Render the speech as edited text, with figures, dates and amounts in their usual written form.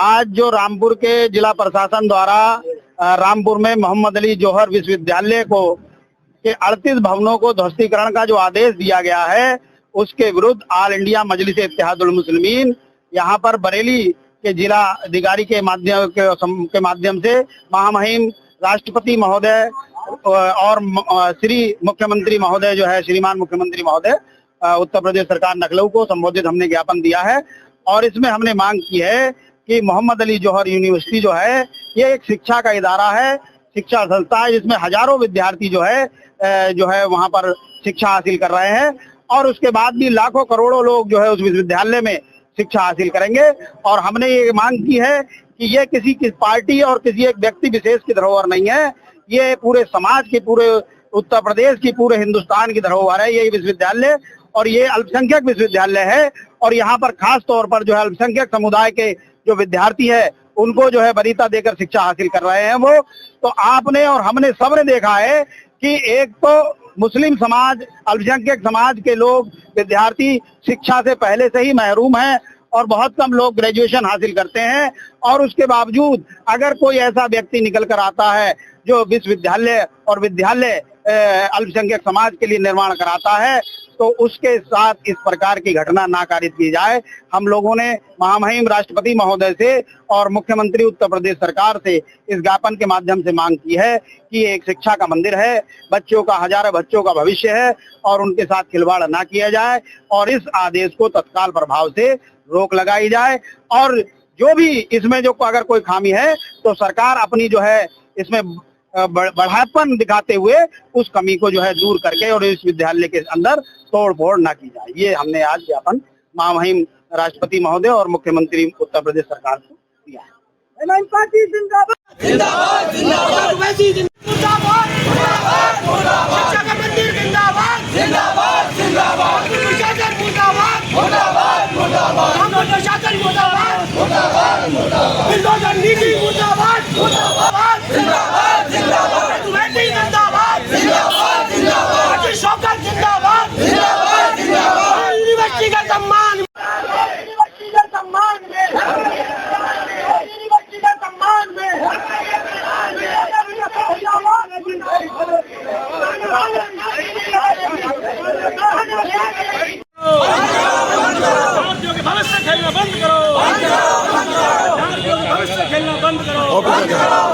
आज जो रामपुर के जिला प्रशासन द्वारा रामपुर में मोहम्मद अली जौहर विश्वविद्यालय को के 38 भवनों को ध्वस्तीकरण का जो आदेश दिया गया है, उसके विरुद्ध ऑल इंडिया मजलिस इत्तेहादुल मुस्लिमीन यहाँ पर बरेली के जिला अधिकारी के माध्यम से महामहिम राष्ट्रपति महोदय और श्री मुख्यमंत्री महोदय जो है, श्रीमान मुख्यमंत्री महोदय उत्तर प्रदेश सरकार लखनऊ को संबोधित हमने ज्ञापन दिया है। और इसमें हमने मांग की है कि मोहम्मद अली जौहर यूनिवर्सिटी जो है, ये एक शिक्षा का इदारा है, शिक्षा संस्था है, जिसमें हजारों विद्यार्थी जो है वहाँ पर शिक्षा हासिल कर रहे हैं और उसके बाद भी लाखों करोड़ों लोग जो है उस विश्वविद्यालय में शिक्षा हासिल करेंगे। और हमने ये मांग की है कि ये किसी पार्टी और किसी एक व्यक्ति विशेष की धरोहर नहीं है, ये पूरे समाज की, पूरे उत्तर प्रदेश की, पूरे हिंदुस्तान की धरोहर है ये विश्वविद्यालय। और ये अल्पसंख्यक विश्वविद्यालय है और यहाँ पर खास तौर पर जो है अल्पसंख्यक समुदाय के जो विद्यार्थी है उनको जो है वरीयता देकर शिक्षा हासिल कर रहे हैं वो। तो आपने और हमने सबने देखा है कि एक तो मुस्लिम समाज, अल्पसंख्यक समाज के लोग, विद्यार्थी शिक्षा से पहले से ही महरूम हैं और बहुत कम लोग ग्रेजुएशन हासिल करते हैं। और उसके बावजूद अगर कोई ऐसा व्यक्ति निकल कर आता है जो विश्वविद्यालय और विद्यालय अल्पसंख्यक समाज के लिए निर्माण कराता है, तो उसके साथ इस प्रकार की घटना ना कारित की जाए। हम लोगों ने महामहिम राष्ट्रपति महोदय से और मुख्यमंत्री उत्तर प्रदेश सरकार से इस ज्ञापन के माध्यम से मांग की है कि एक शिक्षा का मंदिर है, बच्चों का, हजारों बच्चों का भविष्य है और उनके साथ खिलवाड़ ना किया जाए और इस आदेश को तत्काल प्रभाव से रोक लगाई जाए। और जो भी इसमें जो अगर कोई खामी है तो सरकार अपनी जो है इसमें बढ़ापन दिखाते हुए उस कमी को जो है दूर करके और इस विद्यालय के अंदर तोड़ फोड़ ना की जाए। ये हमने आज ज्ञापन महामहिम राष्ट्रपति महोदय और मुख्यमंत्री उत्तर प्रदेश सरकार को दिया है। भविष्य खेलना बंद करो।